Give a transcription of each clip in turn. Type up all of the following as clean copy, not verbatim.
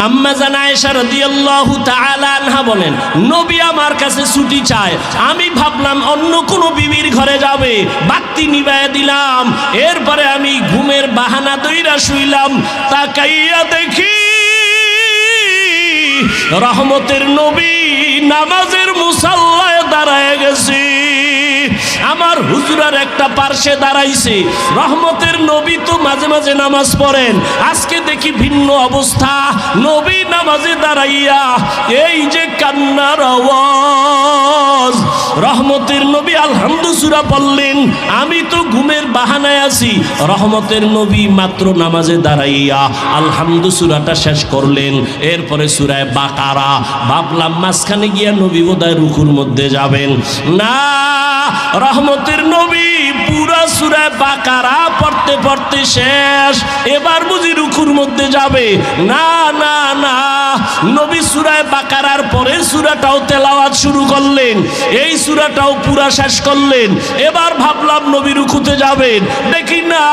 আম্মা জান আয়েশা রাদিয়াল্লাহু তাআলা আনহা বলেন, নবী আমার কাছে ছুটি চায়। আমি ভাবলাম অন্য কোনো বিবির ঘরে যাবে, বাতি নিভায়া দিলাম। এরপরে আমি ঘুমের বাহানা দইরা শুইলাম। তাকাইয়া দেখি রহমতের নবী নামাজের মুসাল্লায় দাঁড়ায় গেছে। আমার হুজুরার একটা পার্শ্বে দাঁড়াইছে। রহমতের নবী তো মাঝে মাঝে নামাজ পড়েন, আজকে দেখি ভিন্ন অবস্থা। নবী নামাজে দাঁড়াইয়া এই যে কান্নার আওয়াজ। রহমতের নবী আলহামদু সূরা পড়লেন, আমি তো ঘুমের বাহানায় আছি। রহমতের নবী মাত্র নামাজে দাঁড়াইয়া আলহামদু সূরাটা শেষ করলেন। এরপরে সূরায়ে বাকারা। ভাবলাম মাঝখানে গিয়া নবী বোধহয় রুকুর মধ্যে যাবেন। না, রহমতের নবী পুরা সূরায়ে বাকারা পড়তে পড়তে শেষ। এবার বুঝি রুকুর মধ্যে যাবে। না না না, নবী সূরায়ে বাকারার পরের সূরাটাও তেলাওয়াত শুরু করলেন, এই সূরাটাও পুরা শেষ করলেন। এবার ভাবলাম নবী রুকুতে যাবেন, দেখি না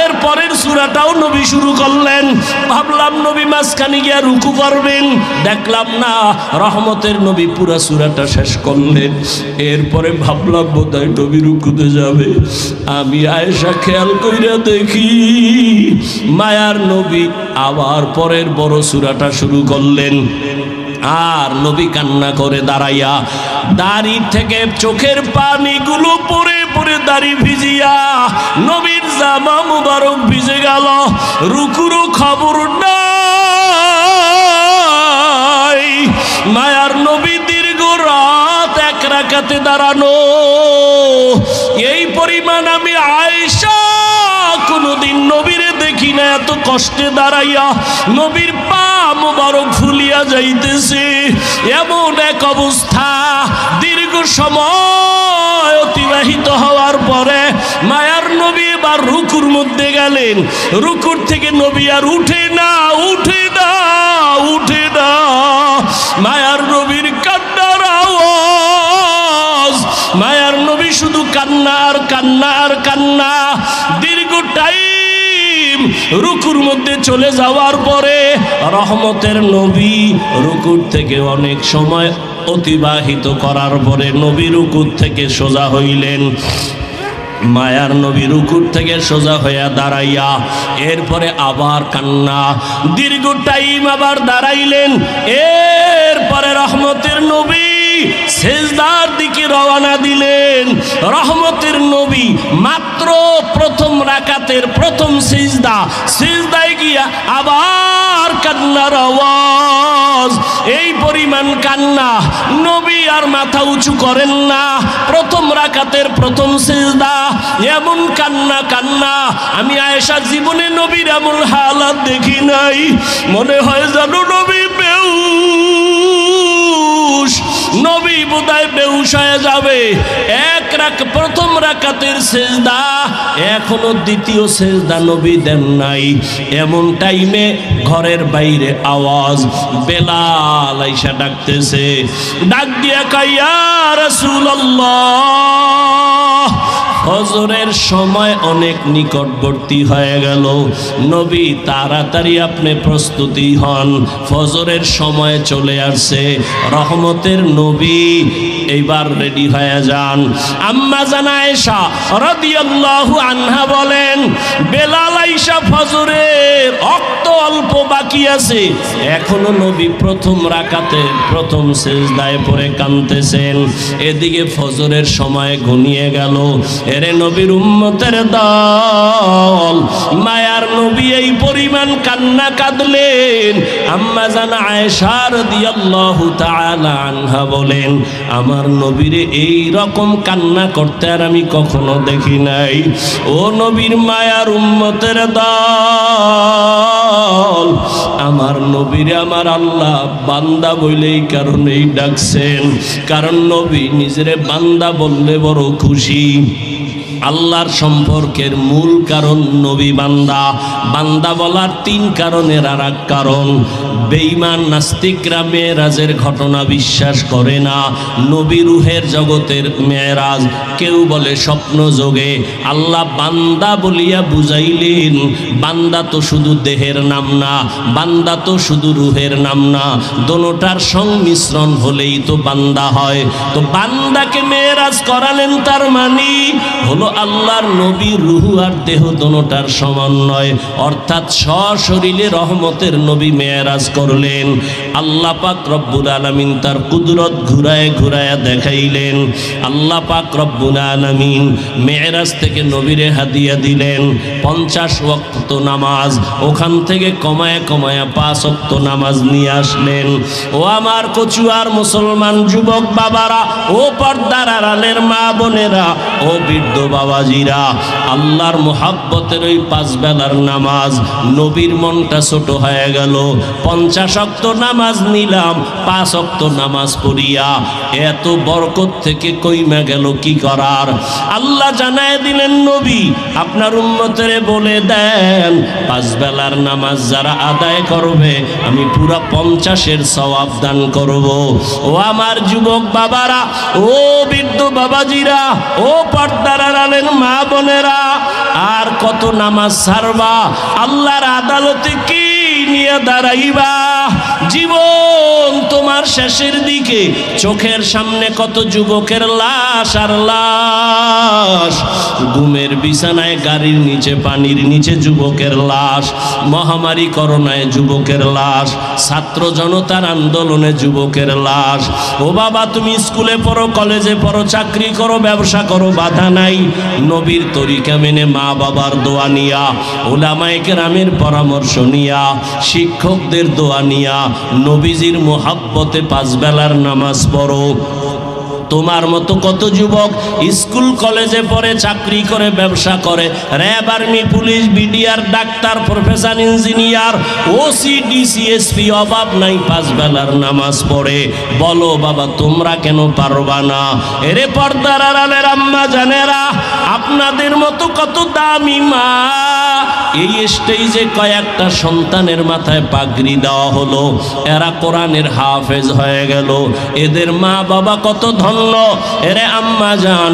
এর পরের সূরাটাও নবী শুরু করলেন। ভাবলাম নবী মাঝখানে গিয়া রুকু করবেন, দেখলাম না রহমতের নবী পুরা সূরাটা শেষ করলেন। এরপরে ভাবলাম বোধহয় নবী রুকুতে যাবে। আমি আয়েশা খেয়াল কইরা দেখি মায়ার নবী আবার পরের বড় সূরাটা শুরু করলেন। আর নবী কান্না করে দাঁড়াইয়া, দাড়ি থেকে চোখের পানিগুলো পড়ে পড়ে দাড়ি ভিজিয়া নবীর জামা মুবারক ভিজে গেল। রুকুরও খবর নাই। মায়ার নবী দীর্ঘ রাত এক রাকাতে দাঁড়ানো। এই পরিমাণ আমি আয়েশা কোনদিন নবীরে দেখি না এত কষ্টে দাঁড়াইয়া। নবীর পা মুবারক ফুলিয়া যাইতেছে, এমন এক অবস্থা। দীর্ঘ সময় অতিবাহিত হওয়ার পরে মায়ার নবী এবার রুকুর মধ্যে গেলেন। রুকুর থেকে নবী আর উঠে না, উঠে না, উঠে না। মায়ার নবীর কান্নার আওয়াজ। মায়ার নবী শুধু কান্না আর কান্না আর কান্না। দীর্ঘ টাইম রুকুর মধ্যে চলে যাওয়ার পরে রহমতের নবী রুকুর থেকে অনেক সময় অতিবাহিত করার পরে নবী রুকুর থেকে সোজা হইলেন। মায়ার নবী রুকুর থেকে সোজা হইয়া দাঁড়াইয়া এরপরে আবার কান্না। দীর্ঘ টাইম আবার দাঁড়াইলেন। এরপরে রহমতের নবী সেজদার দিকে রওনা দিলেন। রহমতের নবী মাত্র প্রথম রাকাতের প্রথম সিজদা, সিজদায় গিয়া আবার কান্নার আওয়াজ। এই পরিমাণ কান্না, নবী আর মাথা উঁচু করেন না। প্রথম রাকাতের প্রথম সিজদা, এমন কান্না কান্না। আমি আয়েশা জীবনে নবীর এমন হালাত দেখি নাই। মনে হয় যেন নবী বেহুশ, নবী বোধহয় বেহুশ হয়ে যাবে। প্রথম রাকাতের সেজদা, এখনো দ্বিতীয় সেজদা নবী দেন নাই। এমন টাইমে ঘরের বাইরে আওয়াজ, বেলাল আইসা ডাকতেছে। ডাক দিয়া কয়, ইয়া রাসূলুল্লাহ, ফজরের সময় অনেক নিকটবর্তী হয়ে গেল। নবী তাড়াতাড়ি আপনি প্রস্তুতি হন, ফজরের সময় চলে আসছে। রহমতের নবী এইবার রেডি হয়ে যান। আম্মা জান আয়েশা রাদিয়াল্লাহু আনহা বলেন, বেলাল আইসা ফজরের অক্ত অল্প বাকি আছে, এখনো নবী প্রথম রাকাতে প্রথম সিজদায় পড়ে কাঁদতেছেন। এদিকে ফজরের সময় ঘনিয়ে গেল। এরে নবীর উম্মতের দল, মায়ার নবী এই পরিমাণ কান্না কাঁদলেন। আম্মা জান আয়েশা রাদিয়াল্লাহু তাআলা আনহা বলেন, আমার নবীরে এই রকম কান্না করতে আর আমি কখনো দেখি নাই। ও নবীর মায়ার উম্মতের দল, আমার নবীরে আমার আল্লাহ বান্দা বলেই কারণেই ডাকছেন, কারণ নবী নিজেরে বান্দা বললে বড় খুশি। আল্লাহর সম্পর্কের মূল কারণ নবী বান্দা। বান্দা বলার তিন কারণের আর এক কারণ, বেঈমান নাস্তিকরা মেরাজের ঘটনা বিশ্বাস করে না। নবী রূহের জগতের মেরাজ, কেউ বলে স্বপ্ন যোগে। আল্লাহ বান্দা বলিয়া বুঝাইলেন, বান্দা তো শুধু দেহের নাম না, বান্দা তো শুধু রূহের নাম না, দোনোটার সংমিশ্রণ হলেই তো বান্দা হয়। তো বান্দাকে মেরাজ করালেন, তার মানে হলো আল্লাহর নবী রূহ আর দেহ দোনোটার সমন্বয়, অর্থাৎ সশরীরে রহমতের নবী মেরাজ করলেন। আল্লাহ পাক রব্বুল আলামিন তার কুদরত ঘুরায় ঘুরায় দেখাইলেন। আল্লাহ পাক রব্বুল আলামিন মেরাজ থেকে নবীরে হাদিয়া দিলেন 50 ওয়াক্ত নামাজ, ওখান থেকে কমায় কমায় 5 ওয়াক্ত নামাজ নিয়ে আসলেন। ও আমার কচুয়ার মুসলমান যুবক বাবারা, ও পর্দার আড়ালের মা বোনেরা, ও বৃদ্ধ বাবাজিরা, আল্লাহর মুহাব্বতের ওই 5 বেলার নামাজ, নবীর মনটা ছোট হয়ে গেল। 50 ওয়াক্ত নামাজ নিলাম, 5 ওয়াক্ত নামাজ পড়িয়া এত বরকত থেকে কইমা গেল কি করার। আল্লাহ জানায় দিলেন, নবী আপনার উম্মতেরে বলে দেন 5 বেলার নামাজ যারা আদায় করবে আমি পুরা 50-এর সওয়াব দান করব। ও আমার যুবক বাবারা, ও বৃদ্ধ বাবাজিরা, ও পর্দার আড়ালের মা বোনেরা, আর কত নামাজ ছাড়বা? আল্লাহর আদালতে কি নিয়ে দাঁড়াইবা? জীবন তোমার শেষের দিকে, চোখের সামনে কত যুবকের লাশ আর লাশ, ঘুমের বিছানায়, গাড়ির নিচে, পানির নিচে যুবকের লাশ, মহামারী করোনায় যুবকের লাশ, ছাত্র জনতার আন্দোলনে যুবকের লাশ। ও বাবা, তুমি স্কুলে পড়ো, কলেজে পড়ো, চাকরি করো, ব্যবসা করো, বাধা নাই। নবীর তরিকা মেনে, মা বাবার দোয়া নিয়া, ওলামায়ে কেরামের পরামর্শ নিয়া, শিক্ষকদের দোয়া নিয়া, নবীজির মুহাব্বতে 5 বেলার নামাজ পড়ো। তোমার মতো কত যুবক স্কুল কলেজে পড়ে, চাকরি করে, ব্যবসা করে, RAB, army, police, BDR, doctor, professor, engineer, OC, DC, SP, অভাব নাই, 5 বেলার নামাজ পড়ে। বলো বাবা, তোমরা কেন পারবা না? এরে পর্দার আড়ালের আম্মা জানেরা, আপনাদের মতো কত দামি মা, এই স্টেজে কয়েকটা সন্তানের মাথায় পাগড়ি দেওয়া হলো, এরা কোরআনের হাফেজ হয়ে গেল। এদের মা বাবা কত ধন্য। এরে আম্মা জান,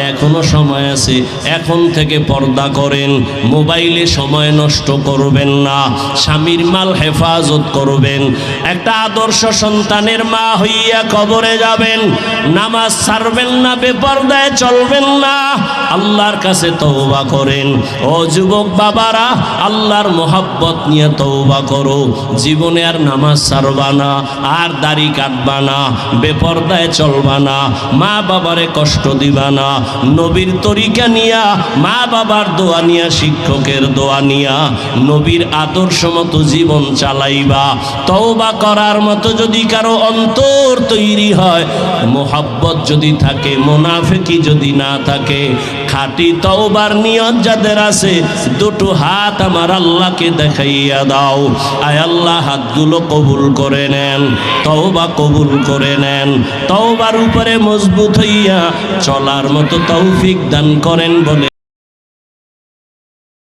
এখনো সময় আছে, এখন থেকে পর্দা করেন, মোবাইলে সময় নষ্ট করবেন না, স্বামীর মাল হেফাজত করবেন। একটা আদর্শ সন্তানের মা হইয়া কবরে যাবেন, নামাজ ছাড়বেন না, বেপর্দায় চলবেন না, আল্লাহর কাছে তওবা করেন। ও যুবক বাবারা, আল্লাহর মোহাব্বত নিয়ে তওবা করো, জীবনে আর নামাজ ছাড়বা না, আর দাড়ি কাটবা না, বেপর্দায় চলবা না, মা বাবারে কষ্ট দিবা না, নবীর তরিকা নিয়া, মা বাবার দোয়া নিয়া, শিক্ষকের দোয়া নিয়া, নবীর আদর্শ মতো জীবন চালাইবা। তওবা করার মতো যদি কারো অন্তর তৈরি হয়, মোহাব্বত যদি থাকে, মুনাফিকি যদি না থাকে, খাঁটি তওবার নিয়ত যাদের আছে, দুটো হাত আমার আল্লাহকে দেখাইয়া দাও। আয় আল্লাহ, হাতগুলো কবুল করে নেন, তওবা কবুল করে নেন, তওবার উপরে মজবুত হইয়া চলার মতো তৌফিক দান করেন বলে